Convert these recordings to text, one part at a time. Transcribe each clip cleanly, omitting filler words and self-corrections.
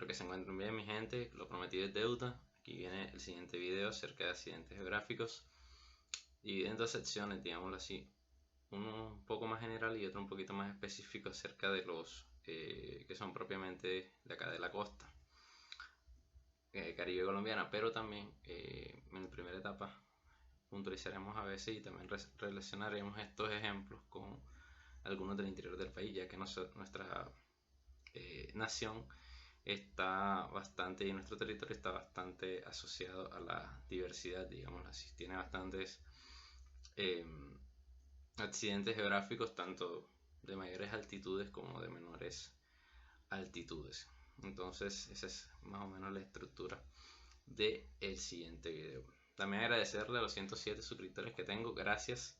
Espero que se encuentren bien, mi gente. Lo prometido es deuda. Aquí viene el siguiente video acerca de accidentes geográficos. Dividido en dos secciones, digámoslo así. Uno un poco más general y otro un poquito más específico acerca de los que son propiamente de acá de la costa Caribe colombiana. Pero también en la primera etapa puntualizaremos a veces y también relacionaremos estos ejemplos con algunos del interior del país, ya que nuestra nación está bastante, y nuestro territorio está bastante asociado a la diversidad, digamos así. Tiene bastantes accidentes geográficos, tanto de mayores altitudes como de menores altitudes. Entonces esa es más o menos la estructura del siguiente video. También agradecerle a los 107 suscriptores que tengo, gracias.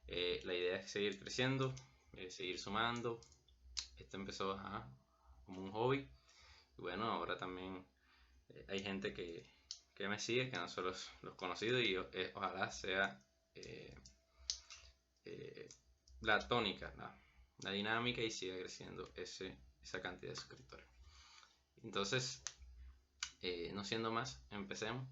La idea es seguir creciendo, seguir sumando. Esto empezó como un hobby. Y bueno, ahora también hay gente que me sigue, que no son los conocidos, y ojalá sea la tónica, la dinámica, y siga creciendo esa cantidad de suscriptores. Entonces, no siendo más, empecemos.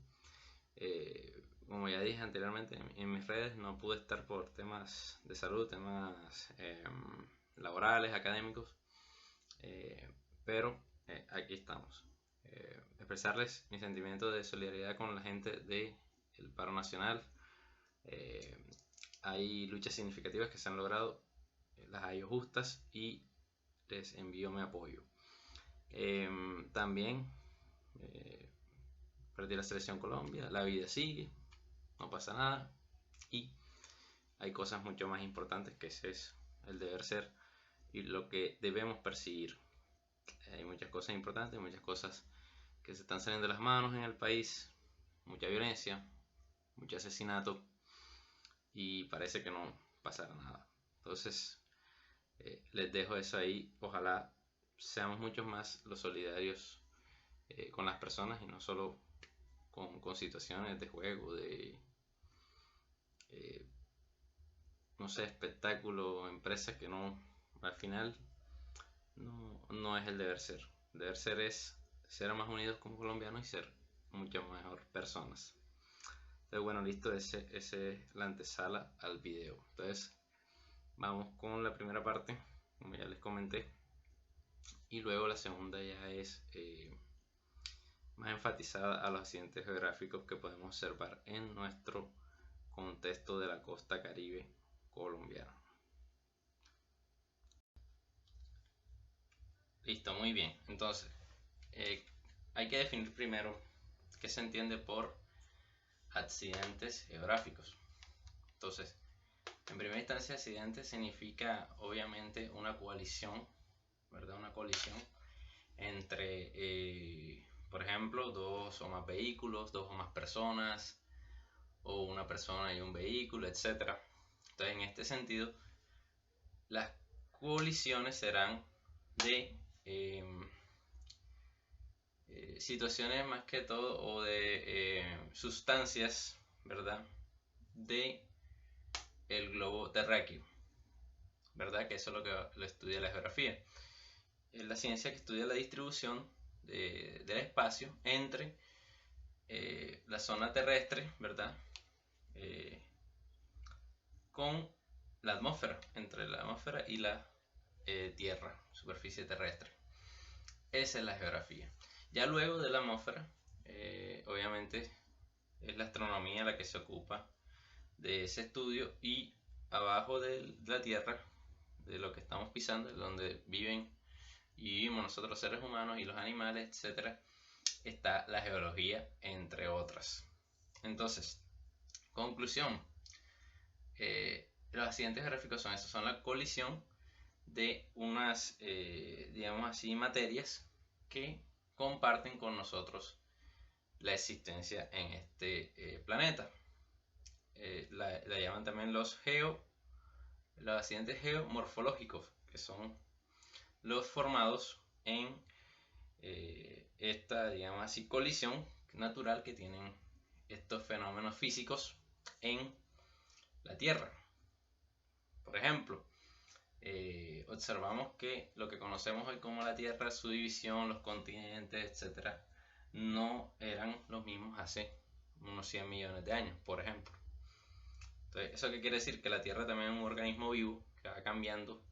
Como ya dije anteriormente, en mis redes no pude estar por temas de salud, temas laborales, académicos, pero aquí estamos. Expresarles mi sentimiento de solidaridad con la gente del paro nacional. Hay luchas significativas que se han logrado, las hay justas, y les envío mi apoyo. También perdí la selección Colombia, la vida sigue, no pasa nada, y hay cosas mucho más importantes, que ese es el deber ser y lo que debemos perseguir. Hay muchas cosas importantes, muchas cosas que se están saliendo de las manos en el país, mucha violencia, mucho asesinato, y parece que no pasará nada. Entonces les dejo eso ahí. Ojalá seamos muchos más los solidarios con las personas, y no solo con situaciones de juego, de no sé, espectáculo, empresas que no, al final no es el deber ser. El deber ser es ser más unidos como colombianos y ser mucho mejor personas. Entonces bueno, listo, ese es la antesala al video. Entonces vamos con la primera parte, como ya les comenté, y luego la segunda ya es más enfatizada a los accidentes geográficos que podemos observar en nuestro contexto de la costa caribe colombiana. Listo, muy bien. Entonces hay que definir primero qué se entiende por accidentes geográficos. Entonces, en primera instancia, accidente significa obviamente una coalición, ¿verdad? Una colisión entre, por ejemplo, dos o más vehículos, dos o más personas, o una persona y un vehículo, etc. Entonces, en este sentido, las colisiones serán de situaciones más que todo, o de sustancias, ¿verdad? De el globo terráqueo, ¿verdad? Que eso es lo que lo estudia la geografía. Es la ciencia que estudia la distribución del espacio entre la zona terrestre, ¿verdad? Con la atmósfera, entre la atmósfera y la tierra, superficie terrestre. Esa es la geografía. Ya luego de la atmósfera, obviamente es la astronomía la que se ocupa de ese estudio, y abajo de la tierra, de lo que estamos pisando, donde viven y vivimos nosotros seres humanos y los animales, etcétera, está la geología, entre otras. Entonces, conclusión, los accidentes geográficos son eso, son la colisión de unas, digamos así, materias que comparten con nosotros la existencia en este planeta. La llaman también los accidentes geomorfológicos, que son los formados en esta, digamos así, colisión natural que tienen estos fenómenos físicos en la Tierra. Por ejemplo, observamos que lo que conocemos hoy como la Tierra, su división, los continentes, etcétera, no eran los mismos hace unos 100 millones de años, por ejemplo. Entonces, ¿eso qué quiere decir? Que la Tierra también es un organismo vivo que va cambiando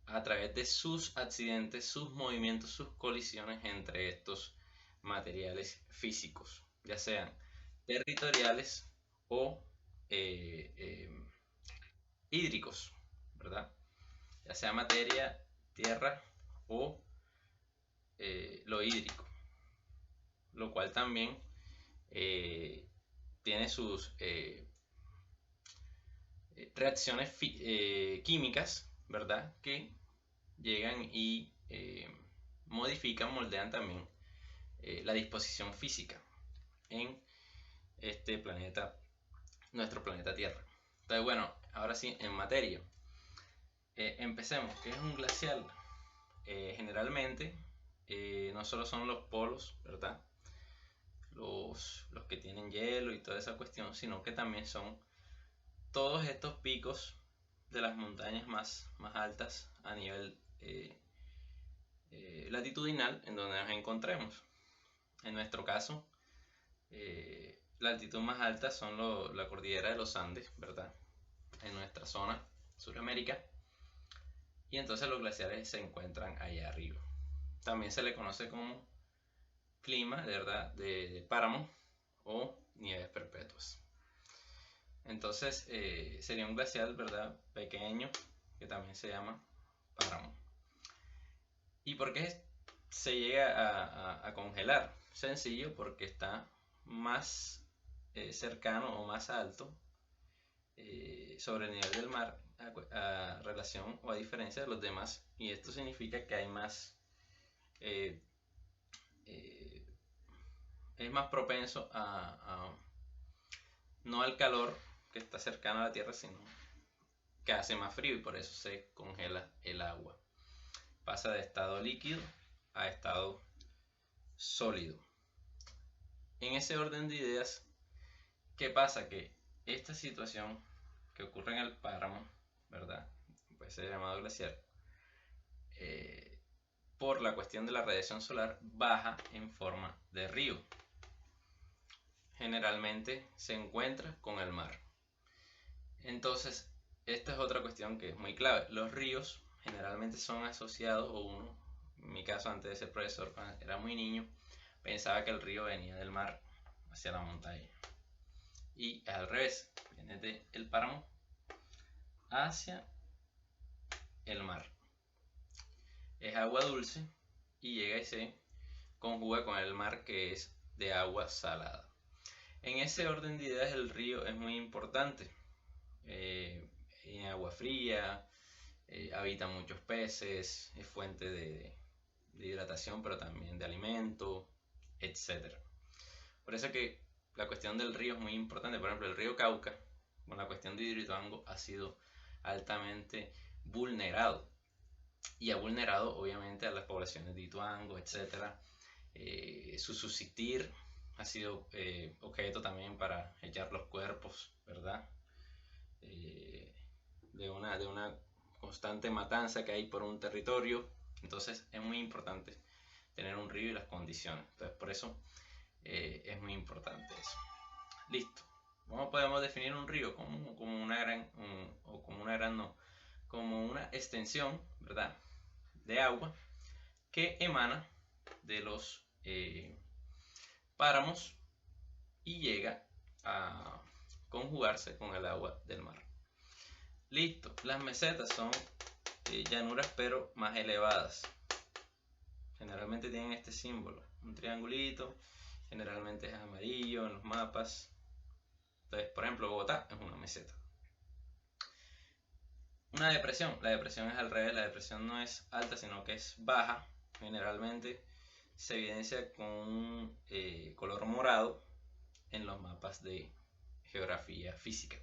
a través de sus accidentes, sus movimientos, sus colisiones entre estos materiales físicos, ya sean territoriales o hídricos, ¿verdad? Ya sea materia, tierra o lo hídrico, lo cual también tiene sus reacciones químicas, ¿verdad? Que llegan y modifican, moldean también la disposición física en este planeta, nuestro planeta Tierra. Entonces, bueno, ahora sí, en materia. Empecemos. ¿Qué es un glacial? Generalmente, no solo son los polos, ¿verdad? Los que tienen hielo y toda esa cuestión, sino que también son todos estos picos de las montañas más altas a nivel latitudinal en donde nos encontremos. En nuestro caso, la altitud más alta son la cordillera de los Andes, ¿verdad? En nuestra zona, Sudamérica. Y entonces los glaciares se encuentran allá arriba. También se le conoce como clima, ¿verdad? De páramo o nieves perpetuas. Entonces sería un glacial, ¿verdad? Pequeño, que también se llama páramo. ¿Y por qué se llega a congelar? Sencillo, porque está más cercano o más alto sobre el nivel del mar a relación o a diferencia de los demás, y esto significa que hay más es más propenso no al calor que está cercano a la Tierra, sino que hace más frío y por eso se congela el agua. Pasa de estado líquido a estado sólido. En ese orden de ideas, ¿qué pasa? Que esta situación que ocurre en el páramo, ¿verdad? Puede ser llamado glaciar, por la cuestión de la radiación solar, baja en forma de río. Generalmente se encuentra con el mar. Entonces, esta es otra cuestión que es muy clave. Los ríos generalmente son asociados, o uno, en mi caso antes de ser profesor, cuando era muy niño, pensaba que el río venía del mar hacia la montaña. Y al revés, viene del páramo hacia el mar. Es agua dulce y llega y se conjuga con el mar, que es de agua salada. En ese orden de ideas, el río es muy importante. En agua fría, habita muchos peces, es fuente de hidratación, pero también de alimento, etc. Por eso que la cuestión del río es muy importante. Por ejemplo, el río Cauca, con la cuestión de Hidroituango, ha sido altamente vulnerado. Y ha vulnerado, obviamente, a las poblaciones de Ituango, etc. Su subsistir ha sido objeto también para echar los cuerpos, ¿verdad? De una constante matanza que hay por un territorio. Entonces es muy importante tener un río y las condiciones. Entonces por eso es muy importante eso. Listo. ¿Cómo podemos definir un río? Como una gran, o como una gran no, como una extensión, ¿verdad?, de agua que emana de los páramos y llega a conjugarse con el agua del mar. Listo. Las mesetas son llanuras pero más elevadas. Generalmente tienen este símbolo, un triangulito, generalmente es amarillo en los mapas. Entonces, por ejemplo, Bogotá es una meseta. Una depresión, la depresión es al revés, la depresión no es alta sino que es baja. Generalmente se evidencia con un color morado en los mapas de geografía física.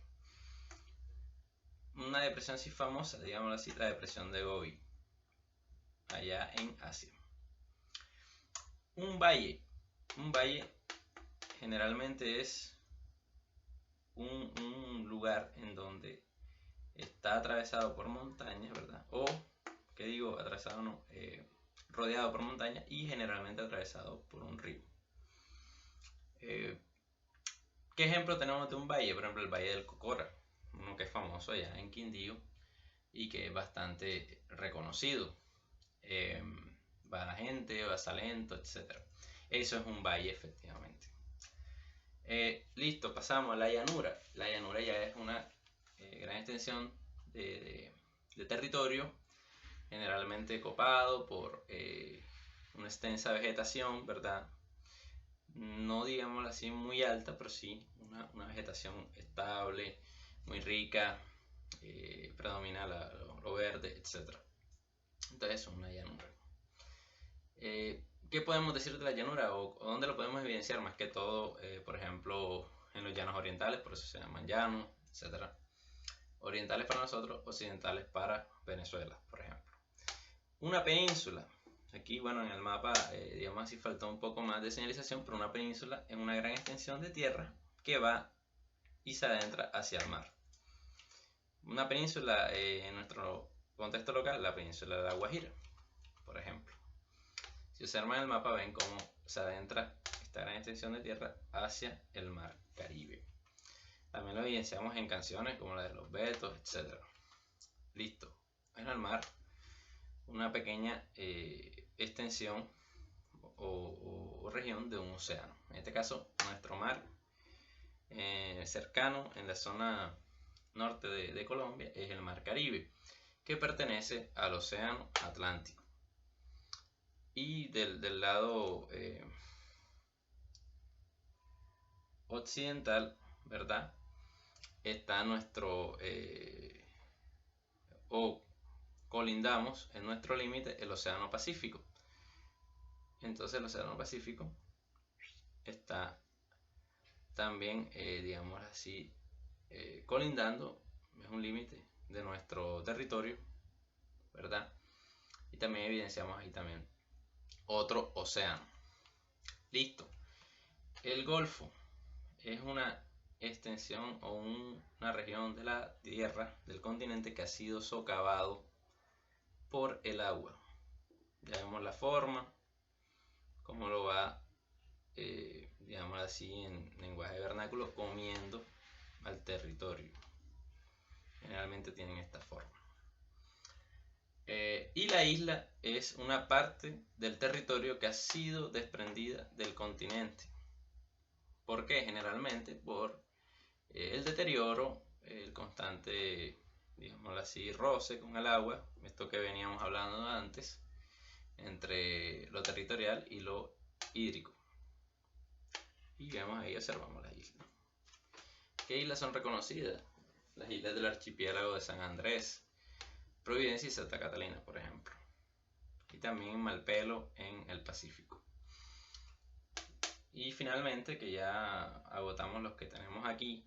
Una depresión así famosa, digámoslo así, la depresión de Gobi, allá en Asia. Un valle generalmente es un lugar en donde está atravesado por montañas, ¿verdad? O, ¿qué digo? Atravesado no, rodeado por montañas y generalmente atravesado por un río. ¿Qué ejemplo tenemos de un valle? Por ejemplo, el Valle del Cocora, uno que es famoso allá en Quindío y que es bastante reconocido. Va la gente, va Salento, etc. Eso es un valle, efectivamente. Listo, pasamos a la llanura. La llanura ya es una gran extensión de territorio, generalmente copado por una extensa vegetación, ¿verdad? No digamos así muy alta, pero sí una vegetación estable, muy rica, predomina lo verde, etc. Entonces es una llanura. ¿Qué podemos decir de la llanura o dónde lo podemos evidenciar? Más que todo, por ejemplo, en los llanos orientales, por eso se llaman llanos, etc. Orientales para nosotros, occidentales para Venezuela, por ejemplo. Una península. Aquí, bueno, en el mapa, digamos así, faltó un poco más de señalización, pero una península es una gran extensión de tierra que va y se adentra hacia el mar. Una península, en nuestro contexto local, la península de La Guajira, por ejemplo. Si observan el mapa, ven cómo se adentra esta gran extensión de tierra hacia el mar Caribe. También lo evidenciamos en canciones como la de Los Betos, etc. Listo. Bueno, el mar, una pequeña extensión o región de un océano. En este caso, nuestro mar cercano en la zona norte de Colombia es el mar Caribe, que pertenece al océano Atlántico. Y del lado occidental, ¿verdad? Está nuestro, o colindamos en nuestro límite el océano Pacífico. Entonces el océano Pacífico está también, digamos así, colindando, es un límite de nuestro territorio, ¿verdad? Y también evidenciamos ahí también otro océano. Listo. El Golfo es una extensión o una región de la tierra del continente que ha sido socavado por el agua. Ya vemos la forma, cómo lo va, digamos así en lenguaje vernáculo, comiendo al territorio. Generalmente tienen esta forma. Y la isla es una parte del territorio que ha sido desprendida del continente. ¿Por qué? Generalmente por el deterioro, el constante, digámoslo así, roce con el agua, esto que veníamos hablando antes, entre lo territorial y lo hídrico. Y vemos ahí, observamos las islas. ¿Qué islas son reconocidas? Las islas del archipiélago de San Andrés, Providencia y Santa Catalina, por ejemplo. Y también Malpelo en el Pacífico. Y finalmente, que ya agotamos los que tenemos aquí,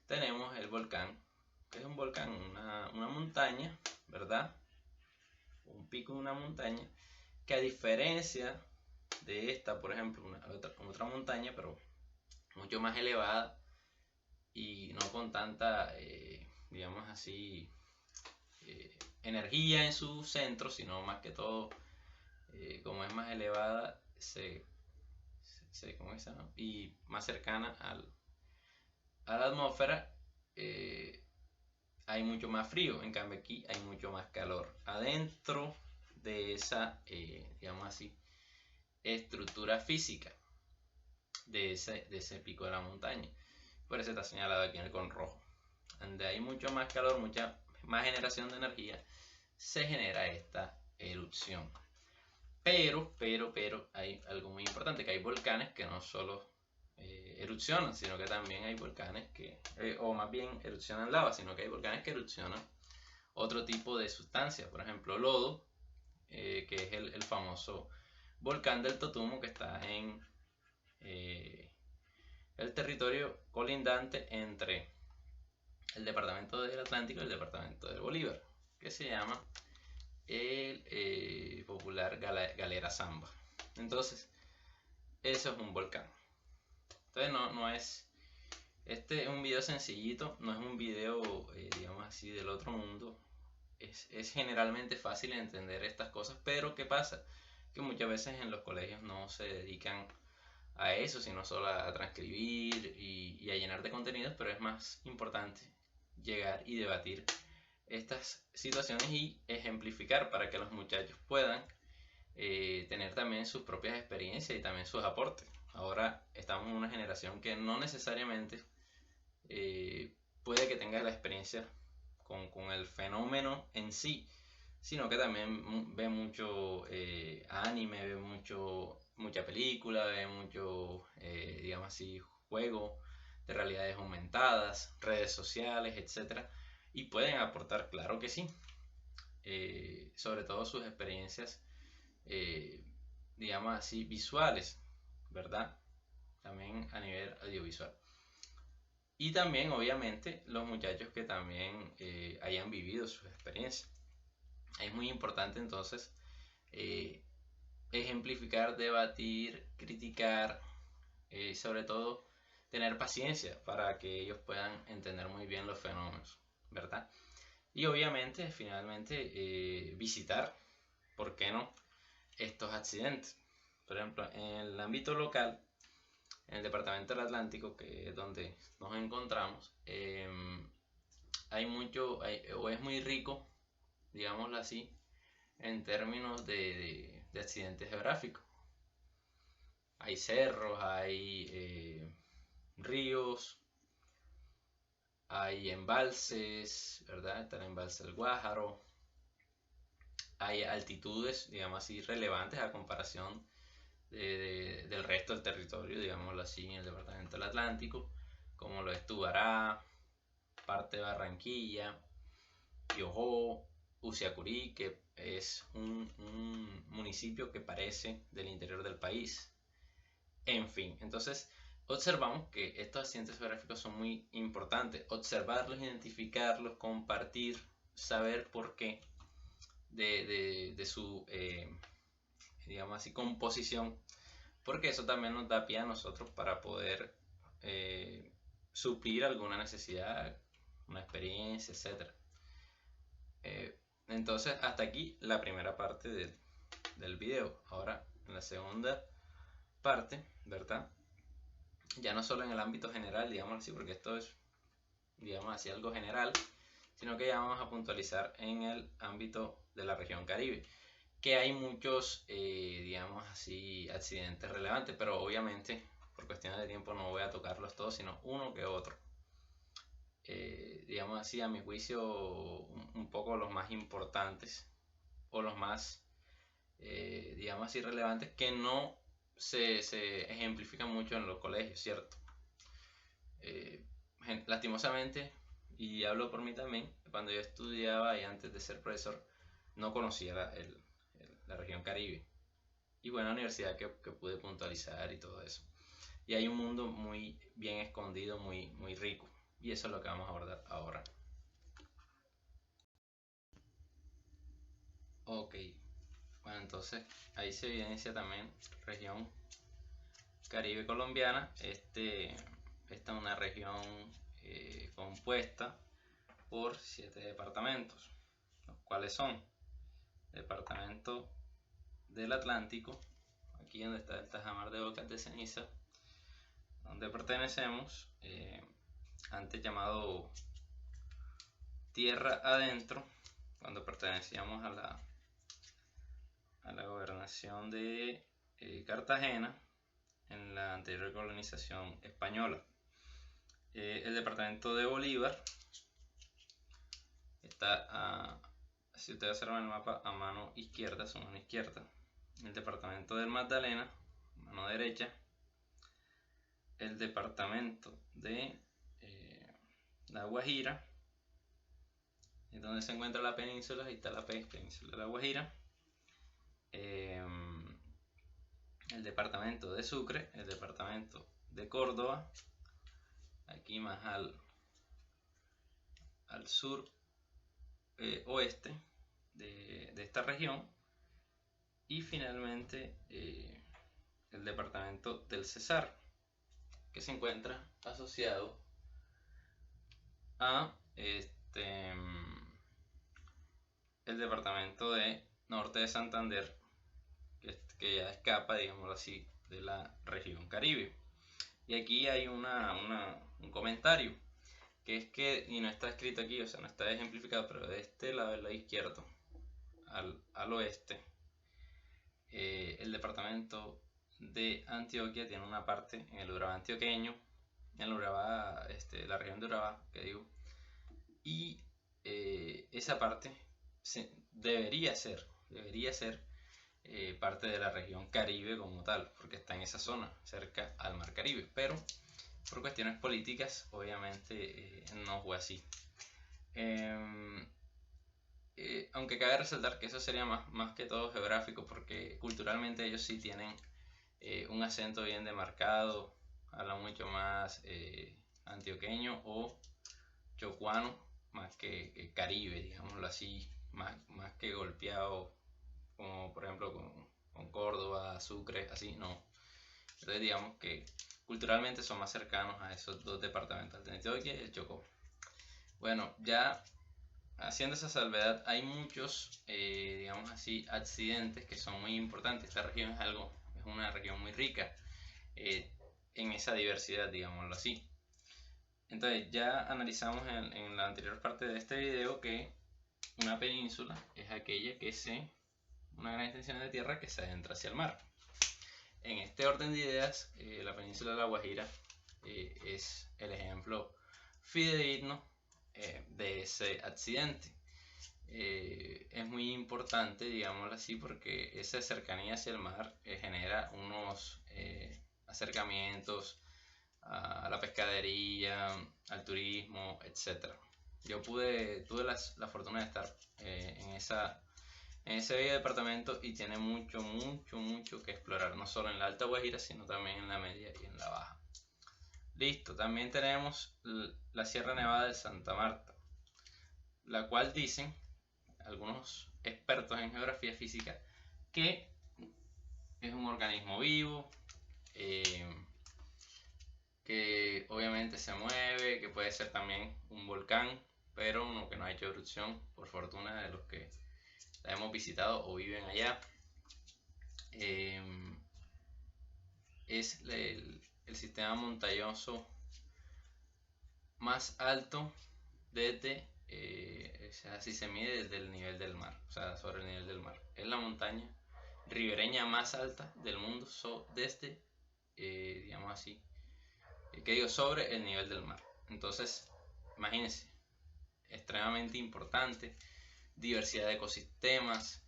tenemos el volcán, que es un volcán, una montaña, ¿verdad? Un pico de una montaña, que a diferencia de esta, por ejemplo, otra montaña, pero mucho más elevada y no con tanta, digamos así, energía en su centro, sino más que todo, como es más elevada, ¿cómo es, no? Y más cercana a la atmósfera, hay mucho más frío. En cambio aquí hay mucho más calor adentro de esa, digamos así, estructura física de ese pico de la montaña. Por eso está señalado aquí con rojo. Donde hay mucho más calor, mucha más generación de energía, se genera esta erupción. Pero hay algo muy importante, que hay volcanes que no solo erupcionan, sino que también hay volcanes que, o más bien erupcionan lava, sino que hay volcanes que erupcionan otro tipo de sustancia, por ejemplo lodo, que es el famoso volcán del Totumo, que está en el territorio colindante entre el departamento del Atlántico y el departamento del Bolívar, que se llama el popular Galera Zamba. Entonces, eso es un volcán. Entonces no es Este es un video sencillito, no es un video, digamos así, del otro mundo. Es generalmente fácil entender estas cosas, pero ¿qué pasa? Que muchas veces en los colegios no se dedican a eso, sino solo a transcribir y a llenar de contenidos, pero es más importante llegar y debatir estas situaciones y ejemplificar para que los muchachos puedan tener también sus propias experiencias y también sus aportes. Ahora estamos en una generación que no necesariamente puede que tenga la experiencia con el fenómeno en sí, sino que también ve mucho anime, ve mucha película, ve mucho, digamos así, juego de realidades aumentadas, redes sociales, etcétera, y pueden aportar, claro que sí, sobre todo sus experiencias, digamos así, visuales, ¿verdad? También a nivel audiovisual. Y también, obviamente, los muchachos que también hayan vivido sus experiencias. Es muy importante entonces ejemplificar, debatir, criticar, sobre todo tener paciencia para que ellos puedan entender muy bien los fenómenos, ¿verdad? Y obviamente, finalmente, visitar, ¿por qué no?, estos accidentes. Por ejemplo, en el ámbito local, en el departamento del Atlántico, que es donde nos encontramos, hay mucho, o es muy rico, digámoslo así, en términos de accidentes geográficos. Hay cerros, hay ríos, hay embalses, ¿verdad? Está el embalse del Guájaro. Hay altitudes, digamos así, relevantes a comparación del resto del territorio, digámoslo así, en el departamento del Atlántico, como lo es Tubará, parte de Barranquilla, Piojó, Uciacurí, que es un municipio que parece del interior del país. En fin, entonces observamos que estos accidentes geográficos son muy importantes. Observarlos, identificarlos, compartir, saber por qué de su, digamos así, composición, porque eso también nos da pie a nosotros para poder suplir alguna necesidad, una experiencia, etc. Entonces, hasta aquí la primera parte del video. Ahora, en la segunda parte, ¿verdad? Ya no solo en el ámbito general, digamos así, porque esto es, digamos así, algo general, sino que ya vamos a puntualizar en el ámbito de la región Caribe, que hay muchos, digamos así, accidentes relevantes, pero obviamente por cuestiones de tiempo no voy a tocarlos todos, sino uno que otro. Digamos así, a mi juicio, un poco los más importantes o los más, digamos así, relevantes, que no se ejemplifican mucho en los colegios, ¿cierto? Lastimosamente, y hablo por mí también, cuando yo estudiaba y antes de ser profesor, no conocía la región Caribe. Y buena universidad que pude puntualizar y todo eso. Y hay un mundo muy bien escondido, muy, muy rico. Y eso es lo que vamos a abordar ahora. Ok, bueno, entonces ahí se evidencia también región Caribe colombiana. Esta es una región compuesta por 7 departamentos, los cuales son departamento del Atlántico, aquí donde está el Tajamar de Bocas de Ceniza, donde pertenecemos, antes llamado Tierra Adentro, cuando pertenecíamos a la gobernación de Cartagena en la anterior colonización española. El departamento de Bolívar está, si ustedes observan el mapa, a mano izquierda, su mano izquierda. El departamento del Magdalena, mano derecha. El departamento de La Guajira, es donde se encuentra la península, ahí está la península de La Guajira. El departamento de Sucre, el departamento de Córdoba, aquí más al sur oeste de esta región, y finalmente el departamento del Cesar, que se encuentra asociado a el departamento de Norte de Santander, que ya escapa, digámoslo así, de la región Caribe. Y aquí hay un comentario, que es que, y no está escrito aquí, o sea, no está ejemplificado, pero de este lado del lado izquierdo, al oeste, el departamento de Antioquia tiene una parte en el Urabá antioqueño, en el Urabá, la región de Urabá, que digo, y esa parte debería ser parte de la región Caribe como tal, porque está en esa zona, cerca al Mar Caribe, pero por cuestiones políticas, obviamente no fue así. Aunque cabe resaltar que eso sería más que todo geográfico, porque culturalmente ellos sí tienen un acento bien demarcado, hablan mucho más antioqueño o chocuano, más que caribe, digámoslo así, más que golpeado, como por ejemplo con Córdoba, Sucre, así, no. Entonces digamos que culturalmente son más cercanos a esos dos departamentos, el de Antioquia y el Chocó. Bueno, ya haciendo esa salvedad, hay muchos, digamos así, accidentes que son muy importantes. Esta región es una región muy rica en esa diversidad, digámoslo así. Entonces, ya analizamos en la anterior parte de este video que una península es aquella una gran extensión de tierra que se adentra hacia el mar. En este orden de ideas, la península de La Guajira es el ejemplo fidedigno de ese accidente. Es muy importante, digámoslo así, porque esa cercanía hacia el mar genera unos acercamientos a la pescadería, al turismo, etc. Yo tuve la fortuna de estar en ese bello departamento y tiene mucho que explorar, no solo en la Alta Guajira, sino también en la Media y en la Baja. Listo, también tenemos la Sierra Nevada de Santa Marta, la cual dicen algunos expertos en geografía física que es un organismo vivo, que obviamente se mueve, que puede ser también un volcán, pero uno que no ha hecho erupción, por fortuna de los que la hemos visitado o viven allá. Es el sistema montañoso más alto desde, o sea, si se mide desde el nivel del mar, o sea, sobre el nivel del mar. Es la montaña ribereña más alta del mundo desde, digamos así, que digo, sobre el nivel del mar. Entonces, imagínense, extremadamente importante, diversidad de ecosistemas,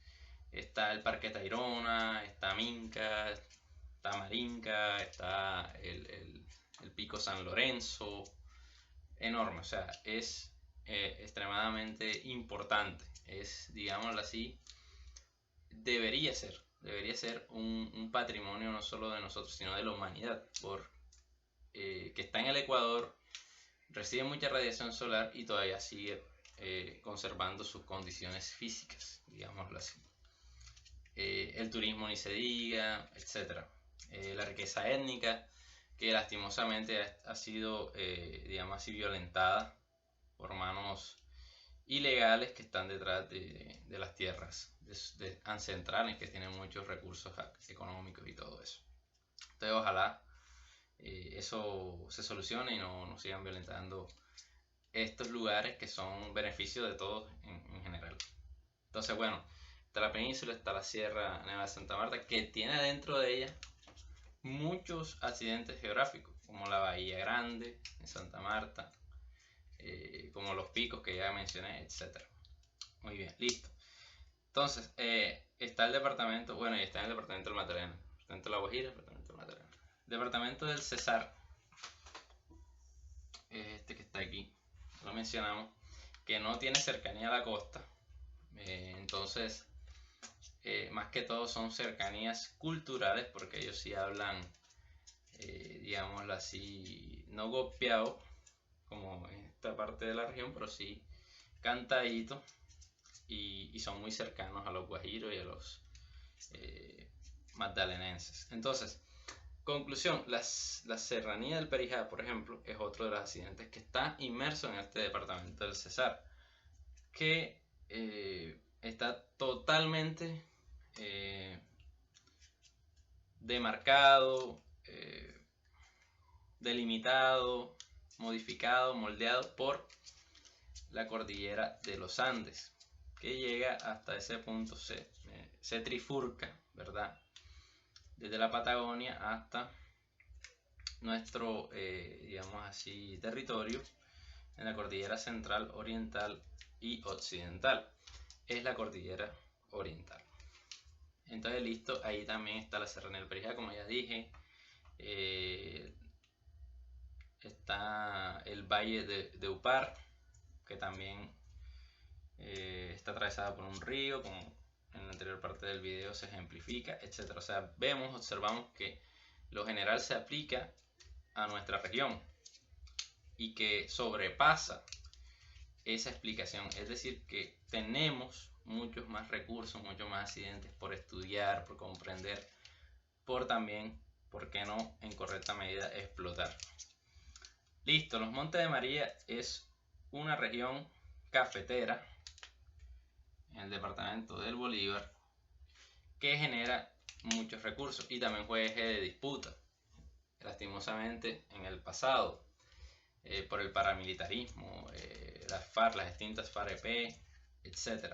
está el Parque Tayrona, está Minca, está Marinca, está el Pico San Lorenzo, enorme, o sea, es extremadamente importante, es, digámoslo así, debería ser un patrimonio no solo de nosotros, sino de la humanidad, que está en el Ecuador, recibe mucha radiación solar y todavía sigue conservando sus condiciones físicas, digámoslo así. El turismo ni se diga, etc. La riqueza étnica, que lastimosamente ha sido, digamos así, violentada por manos ilegales que están detrás de las tierras ancestrales, que tienen muchos recursos económicos y todo eso. Entonces ojalá eso se solucione y no sigan violentando estos lugares que son beneficio de todos en general. Entonces, bueno, está la península, está la Sierra Nevada de Santa Marta, que tiene dentro de ella muchos accidentes geográficos, como la Bahía Grande en Santa Marta, como los picos que ya mencioné, etc. Muy bien, listo. Entonces, está el departamento, bueno, y está en el departamento del Magdalena, departamento de La Guajira, departamento del Magdalena. Departamento del Cesar, este que está aquí, lo mencionamos, que no tiene cercanía a la costa, entonces más que todo son cercanías culturales, porque ellos sí hablan, digámoslo así, no golpeado como en esta parte de la región, pero sí cantadito, y son muy cercanos a los guajiros y a los magdalenenses. Entonces, Conclusión, la serranía del Perijá, por ejemplo, es otro de los accidentes que está inmerso en este departamento del Cesar, que está totalmente demarcado, delimitado, modificado, moldeado por la cordillera de los Andes, que llega hasta ese punto, se trifurca, ¿verdad? Desde la Patagonia hasta nuestro, digamos así, territorio en la cordillera central, oriental y occidental. Es la cordillera oriental. Entonces, listo, ahí también está la serranía del Perijá, como ya dije. Está el valle de Upar, que también está atravesada por un río, como en la anterior parte del video se ejemplifica, etc. O sea, observamos que lo general se aplica a nuestra región y que sobrepasa esa explicación. Es decir, que tenemos muchos más recursos, muchos más accidentes por estudiar, por comprender, por también, ¿por qué no, en correcta medida explotar? Listo, los Montes de María es una región cafetera en el departamento del Bolívar que genera muchos recursos y también fue eje de disputa, lastimosamente, en el pasado, por el paramilitarismo, las FARC, las extintas FARC-EP, etc.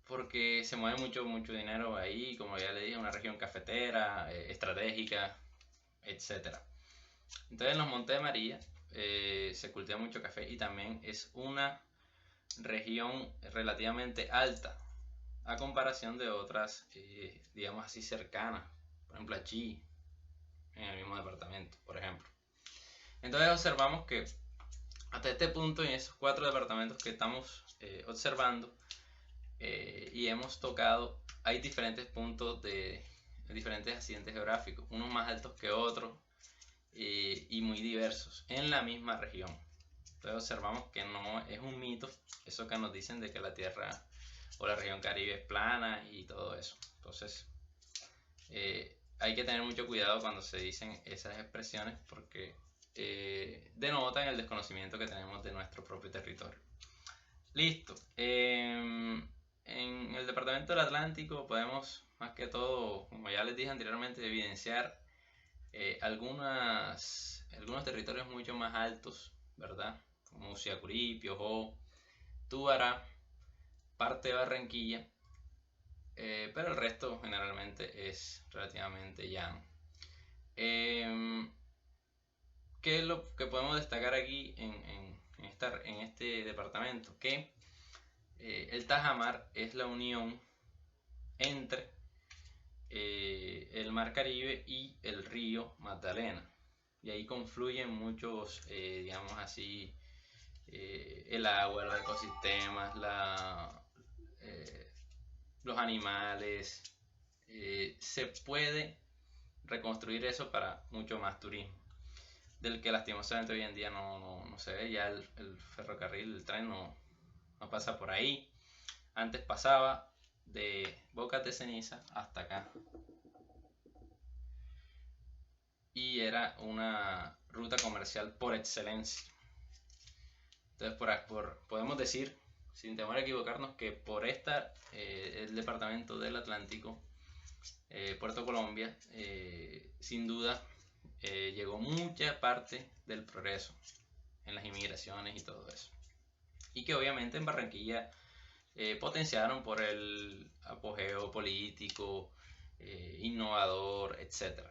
Porque se mueve mucho dinero ahí, como ya le dije, una región cafetera, estratégica, etc. Entonces en los Montes de María se cultiva mucho café y también es una región relativamente alta a comparación de otras, digamos así, cercanas, por ejemplo allí, en el mismo departamento, por ejemplo. Entonces observamos que hasta este punto, en esos 4 departamentos que estamos observando y hemos tocado, hay diferentes puntos de diferentes accidentes geográficos, unos más altos que otros y muy diversos en la misma región. Entonces observamos que no es un mito eso que nos dicen de que la Tierra o la región Caribe es plana y todo eso. Entonces hay que tener mucho cuidado cuando se dicen esas expresiones porque denotan el desconocimiento que tenemos de nuestro propio territorio. Listo. En el departamento del Atlántico podemos, más que todo, como ya les dije anteriormente, evidenciar algunos territorios mucho más altos, ¿verdad? Como Usiacurí, Piojó, Túbara, parte de Barranquilla, pero el resto generalmente es relativamente llano. ¿Qué es lo que podemos destacar aquí en este departamento? Que el Tajamar es la unión entre el Mar Caribe y el río Magdalena. Y ahí confluyen muchos, digamos así, el agua, los ecosistemas, los animales. Se puede reconstruir eso para mucho más turismo, del que lastimosamente hoy en día no se ve. Ya el ferrocarril, el tren no pasa por ahí. Antes pasaba de Bocas de Ceniza hasta acá y era una ruta comercial por excelencia. Entonces podemos decir, sin temor a equivocarnos, que por el departamento del Atlántico, Puerto Colombia, sin duda llegó mucha parte del progreso en las inmigraciones y todo eso, y que obviamente en Barranquilla potenciaron por el apogeo político, innovador, etc.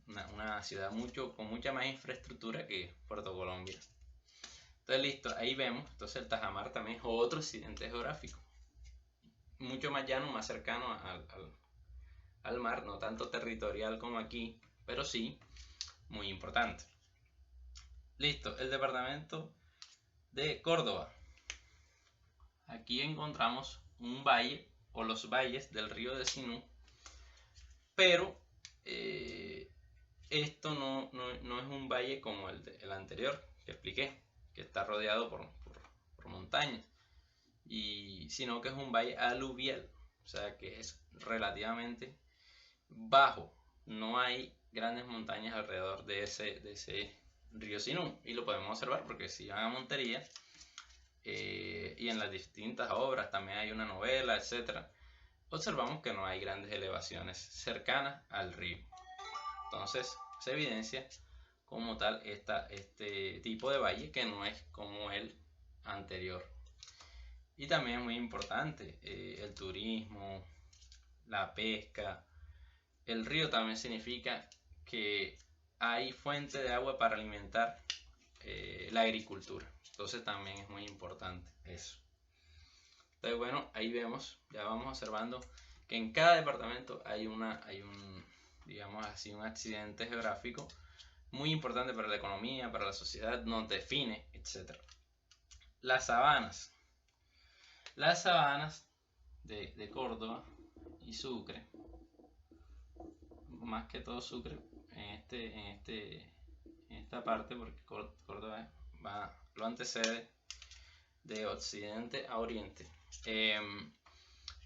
Una ciudad con mucha más infraestructura que Puerto Colombia. Entonces listo, ahí vemos. Entonces el Tajamar también es otro accidente geográfico, mucho más llano, más cercano al mar, no tanto territorial como aquí, pero sí muy importante. Listo, el departamento de Córdoba. Aquí encontramos un valle o los valles del río de Sinú, pero esto no es un valle como el anterior que expliqué, que está rodeado por montañas, sino que es un valle aluvial, o sea que es relativamente bajo, no hay grandes montañas alrededor de ese río Sinú, y lo podemos observar porque si van a Montería, y en las distintas obras, también hay una novela, etcétera, observamos que no hay grandes elevaciones cercanas al río. Entonces se evidencia como tal este tipo de valle que no es como el anterior. Y también es muy importante el turismo, la pesca. El río también significa que hay fuente de agua para alimentar la agricultura. Entonces también es muy importante eso. Entonces bueno, ahí vemos, ya vamos observando que en cada departamento hay un, digamos así, un accidente geográfico muy importante para la economía, para la sociedad, nos define, etc. Las sabanas. Las sabanas de Córdoba y Sucre, más que todo Sucre en esta parte, porque Córdoba lo antecede de occidente a oriente.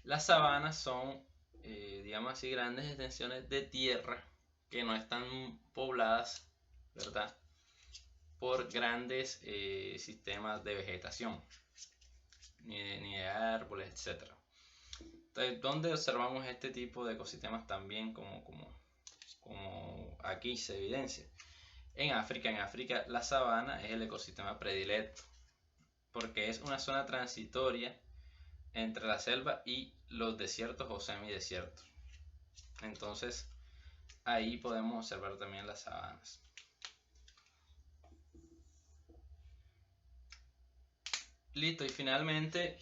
Las sabanas son, digamos así, grandes extensiones de tierra que no están pobladas, ¿verdad?, por grandes sistemas de vegetación, ni de árboles, etc. Entonces, ¿dónde observamos este tipo de ecosistemas también como aquí se evidencia? En África. En África la sabana es el ecosistema predilecto, porque es una zona transitoria entre la selva y los desiertos o semidesiertos. Entonces ahí podemos observar también las sabanas. Listo, y finalmente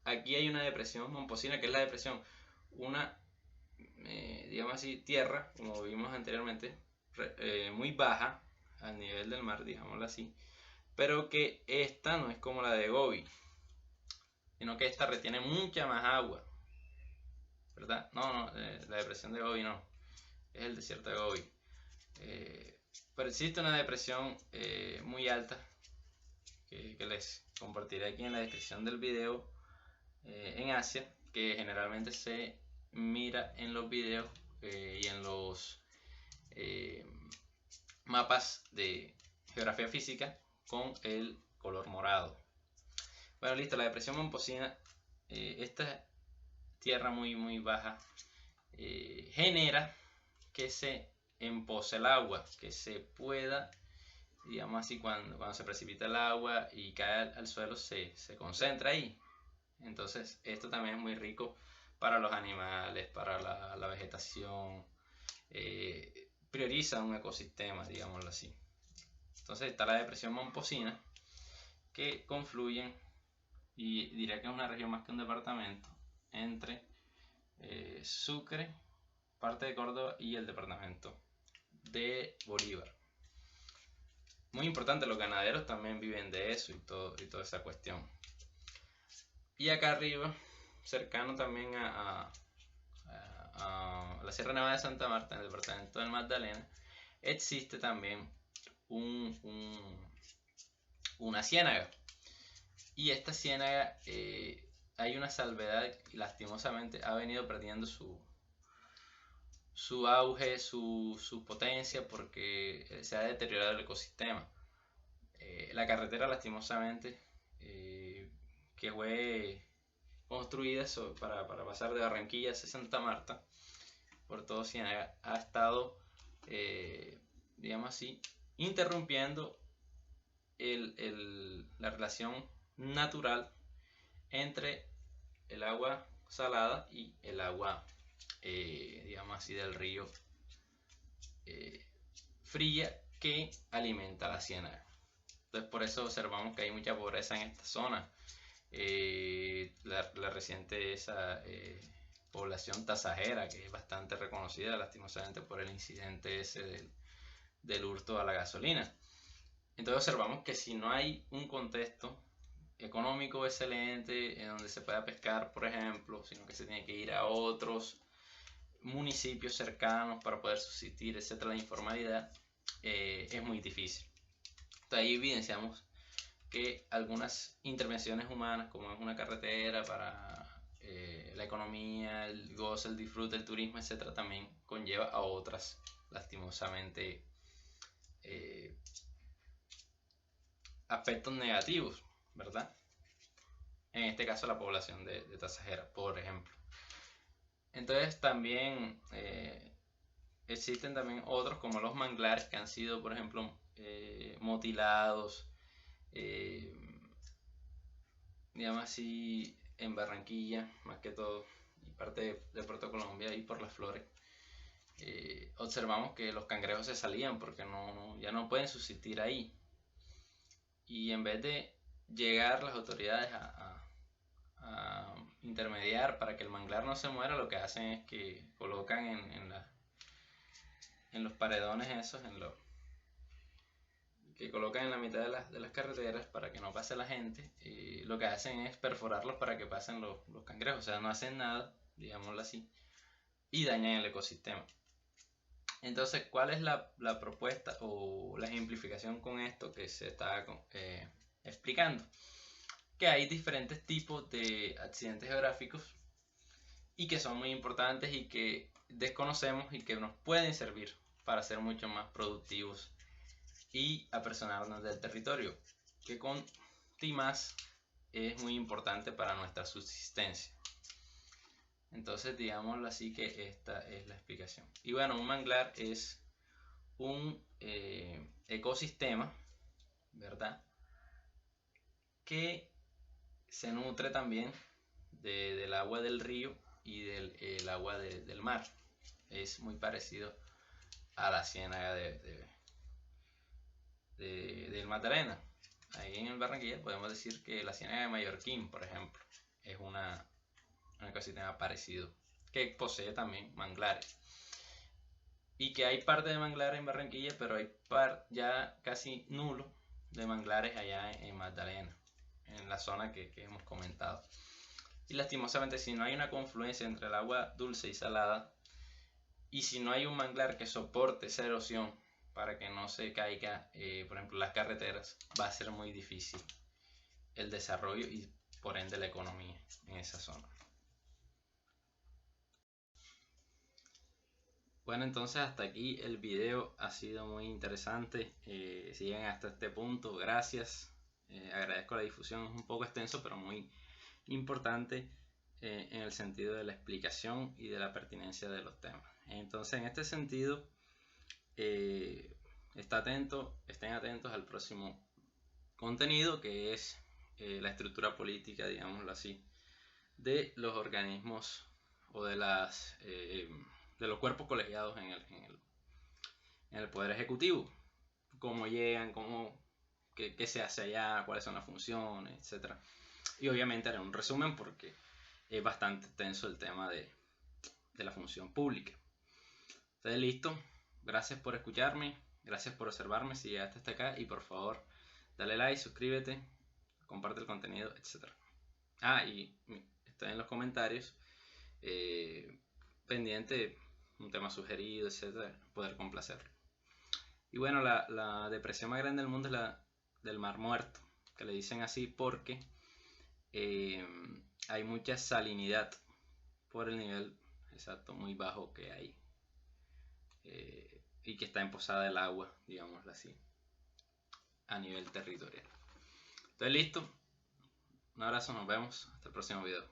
aquí hay una depresión momposina, que es la depresión, una digamos así, tierra, como vimos anteriormente, muy baja al nivel del mar, digámoslo así, pero que esta no es como la de Gobi, sino que esta retiene mucha más agua, ¿verdad? No, la depresión de Gobi no, es el desierto de Gobi. Pero existe una depresión muy alta que les compartiré aquí en la descripción del video, en Asia, que generalmente se mira en los videos y en los mapas de geografía física con el color morado. Bueno, listo, la depresión momposina, esta tierra muy baja, genera que se empose el agua, que se pueda, digamos así, cuando se precipita el agua y cae al suelo, se concentra ahí. Entonces esto también es muy rico para los animales, para la vegetación, prioriza un ecosistema, digámoslo así. Entonces está la depresión momposina, que confluyen, y diría que es una región más que un departamento, entre Sucre, parte de Córdoba y el departamento de Bolívar. Muy importante, los ganaderos también viven de eso y toda esa cuestión. Y acá arriba, cercano también a la Sierra Nevada de Santa Marta, en el departamento del Magdalena, existe también una ciénaga. Y esta ciénaga, hay una salvedad, y lastimosamente ha venido perdiendo su auge, su potencia, porque se ha deteriorado el ecosistema. La carretera, lastimosamente, que fue construida para pasar de Barranquilla a Santa Marta por todo Ciénaga, ha estado, digamos así, interrumpiendo la relación natural entre el agua salada y el agua, digamos así, del río fría, que alimenta la ciénaga. Entonces por eso observamos que hay mucha pobreza en esta zona. La reciente población tasajera, que es bastante reconocida lastimosamente por el incidente ese del hurto a la gasolina. Entonces observamos que si no hay un contexto económico excelente en donde se pueda pescar, por ejemplo, sino que se tiene que ir a otros municipios cercanos para poder subsistir, etcétera, la informalidad es muy difícil. Entonces ahí evidenciamos que algunas intervenciones humanas, como es una carretera para la economía, el goce, el disfrute, el turismo, etcétera, también conlleva a otras, lastimosamente, aspectos negativos, ¿verdad? En este caso la población de Tasajera, por ejemplo. Entonces también existen también otros como los manglares que han sido, por ejemplo, mutilados, digamos así, en Barranquilla, más que todo, y parte de Puerto Colombia y por las flores. Observamos que los cangrejos se salían porque ya no pueden subsistir ahí. Y en vez de llegar las autoridades a intermediar para que el manglar no se muera, lo que hacen es que colocan en los paredones esos, que colocan en la mitad de las carreteras para que no pase la gente, lo que hacen es perforarlos para que pasen los cangrejos, o sea, no hacen nada, digámoslo así, y dañan el ecosistema. Entonces, ¿cuál es la propuesta o la ejemplificación con esto que se está explicando? Que hay diferentes tipos de accidentes geográficos y que son muy importantes y que desconocemos y que nos pueden servir para ser mucho más productivos y apersonarnos del territorio, que con más es muy importante para nuestra subsistencia. Entonces, digámoslo así, que esta es la explicación. Y bueno, un manglar es un ecosistema, ¿verdad?, que se nutre también del agua del río y del agua del mar. Es muy parecido a la ciénaga del Magdalena. Ahí en el Barranquilla podemos decir que la ciénaga de Mallorquín, por ejemplo, es un ecosistema parecido, que posee también manglares. Y que hay parte de manglares en Barranquilla, pero hay ya casi nulo de manglares allá en Magdalena, en la zona que hemos comentado. Y lastimosamente, si no hay una confluencia entre el agua dulce y salada, y si no hay un manglar que soporte esa erosión para que no se caiga, por ejemplo, las carreteras, va a ser muy difícil el desarrollo y por ende la economía en esa zona. Bueno, entonces hasta aquí el video, ha sido muy interesante. Si llegan hasta este punto, gracias. Agradezco la difusión, es un poco extenso, pero muy importante en el sentido de la explicación y de la pertinencia de los temas. Entonces, en este sentido, estén atentos al próximo contenido, que es la estructura política, digámoslo así, de los organismos o de los cuerpos colegiados en el Poder Ejecutivo. Cómo llegan, qué se hace allá, cuáles son las funciones, etc. Y obviamente haré un resumen porque es bastante tenso el tema de la función pública. Entonces, listo. Gracias por escucharme, gracias por observarme si llegaste hasta acá, y por favor dale like, suscríbete, comparte el contenido, etc. Y está en los comentarios pendiente un tema sugerido, etc., poder complacerlo. Y bueno, la depresión más grande del mundo es la del Mar Muerto, que le dicen así porque hay mucha salinidad por el nivel exacto muy bajo que hay, y que está emposada el agua, digámoslo así, a nivel territorial. Entonces, listo. Un abrazo, nos vemos hasta el próximo video.